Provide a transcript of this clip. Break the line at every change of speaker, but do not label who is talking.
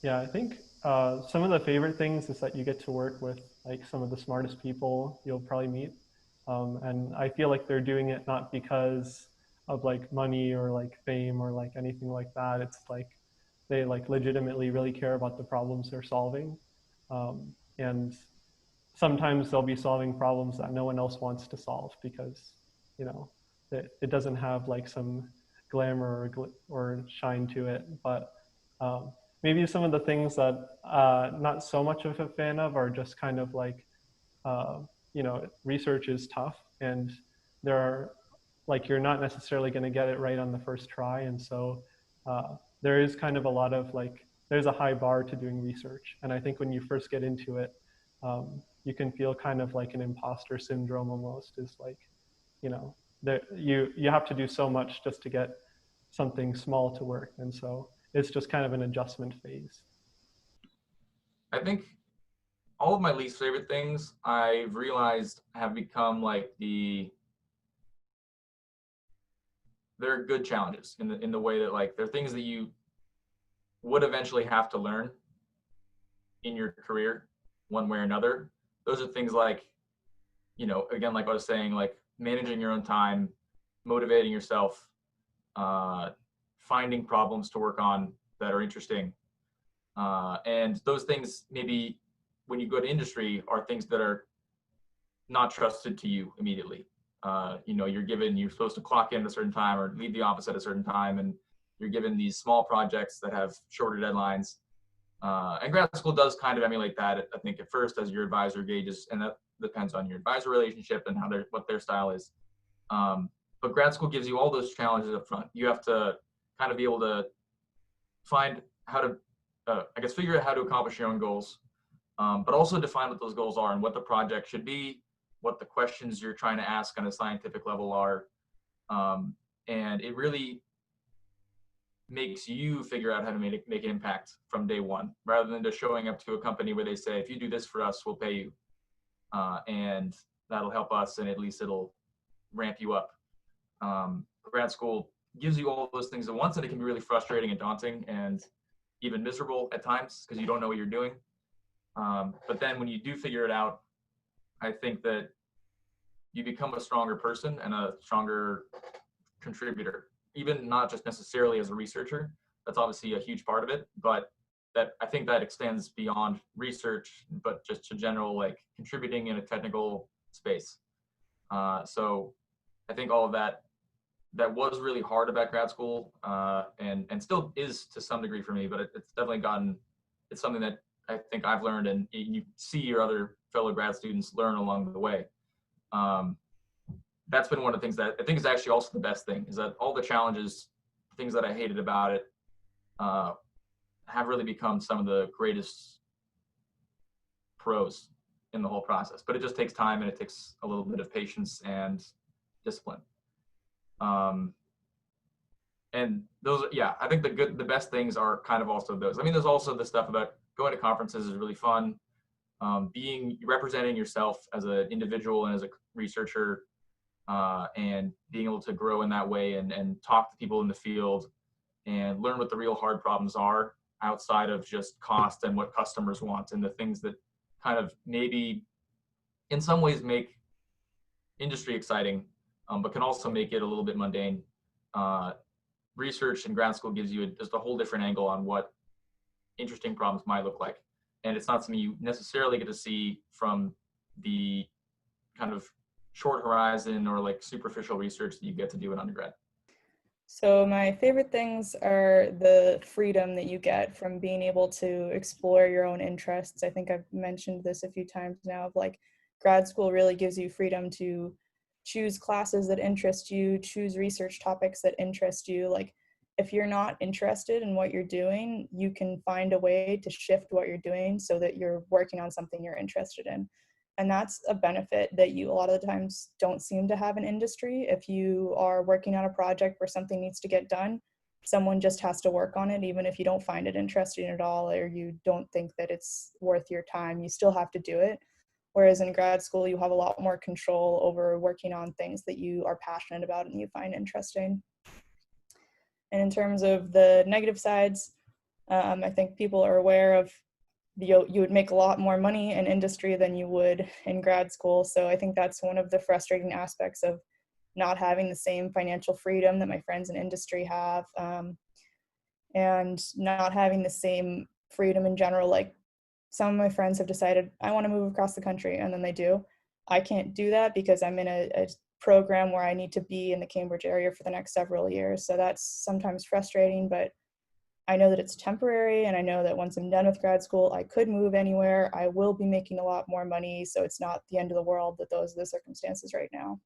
Yeah, I think some of the favorite things is that you get to work with like some of the smartest people you'll probably meet. And I feel like they're doing it not because of like money or like fame or like anything like that. It's like they like legitimately really care about the problems they're solving. And sometimes they'll be solving problems that no one else wants to solve because, you know, it doesn't have like some glamour or shine to it. But maybe some of the things that not so much of a fan of are just kind of like, uh, research is tough and there are like you're not necessarily going to get it right on the first try. And so there is kind of a lot of like, there's a high bar to doing research. And I think when you first get into it, you can feel kind of like an imposter syndrome almost, is like, you know, that you have to do so much just to get something small to work. And so it's just kind of an adjustment phase.
I think all of my least favorite things I've realized have become like they're good challenges in the way that like they're things that you would eventually have to learn in your career one way or another. Those are things like, again, like I was saying, like managing your own time, motivating yourself, uh, finding problems to work on that are interesting. And those things maybe when you go to industry are things that are not trusted to you immediately. You're supposed to clock in at a certain time or leave the office at a certain time, and you're given these small projects that have shorter deadlines. And grad school does kind of emulate that, I think, at first as your advisor gauges, and that depends on your advisor relationship and what their style is. But grad school gives you all those challenges up front. You have to kind of be able to find how to, I guess, figure out how to accomplish your own goals, but also define what those goals are and what the project should be, what the questions you're trying to ask on a scientific level are. And it really makes you figure out how to make an impact from day one, rather than just showing up to a company where they say, if you do this for us, we'll pay you. And that'll help us, and at least it'll ramp you up. Grad school gives you all those things at once, and it can be really frustrating and daunting and even miserable at times because you don't know what you're doing. But then when you do figure it out, I think that you become a stronger person and a stronger contributor, even not just necessarily as a researcher. That's obviously a huge part of it, but that I think that extends beyond research, but just to general like contributing in a technical space. So I think all of that was really hard about grad school, and still is to some degree for me, but it's definitely it's something that I think I've learned, and you see your other fellow grad students learn along the way. Um, that's been one of the things that I think is actually also the best thing, is that all the challenges, things that I hated about it, uh, have really become some of the greatest pros in the whole process. But it just takes time, and it takes a little bit of patience and discipline. Um, and those, yeah, I think the best things are kind of also those. I mean, there's also the stuff about going to conferences is really fun. Representing yourself as an individual and as a researcher, and being able to grow in that way, and talk to people in the field and learn what the real hard problems are outside of just cost and what customers want, and the things that kind of maybe in some ways make industry exciting, but can also make it a little bit mundane. Uh, Research in grad school gives you just a whole different angle on what interesting problems might look like. And it's not something you necessarily get to see from the kind of short horizon or like superficial research that you get to do in undergrad.
So my favorite things are the freedom that you get from being able to explore your own interests. I think I've mentioned this a few times now, of like grad school really gives you freedom to choose classes that interest you, choose research topics that interest you. Like if you're not interested in what you're doing, you can find a way to shift what you're doing so that you're working on something you're interested in. And that's a benefit that you a lot of the times don't seem to have in industry. If you are working on a project where something needs to get done, someone just has to work on it, even if you don't find it interesting at all, or you don't think that it's worth your time, you still have to do it. Whereas in grad school, you have a lot more control over working on things that you are passionate about and you find interesting. And in terms of the negative sides, I think people are aware of you would make a lot more money in industry than you would in grad school. So I think that's one of the frustrating aspects of not having the same financial freedom that my friends in industry have, and not having the same freedom in general. Like some of my friends have decided, I want to move across the country, and then they do. I can't do that because I'm in a program where I need to be in the Cambridge area for the next several years. So that's sometimes frustrating, but I know that it's temporary, and I know that once I'm done with grad school, I could move anywhere. I will be making a lot more money, so it's not the end of the world that those are the circumstances right now.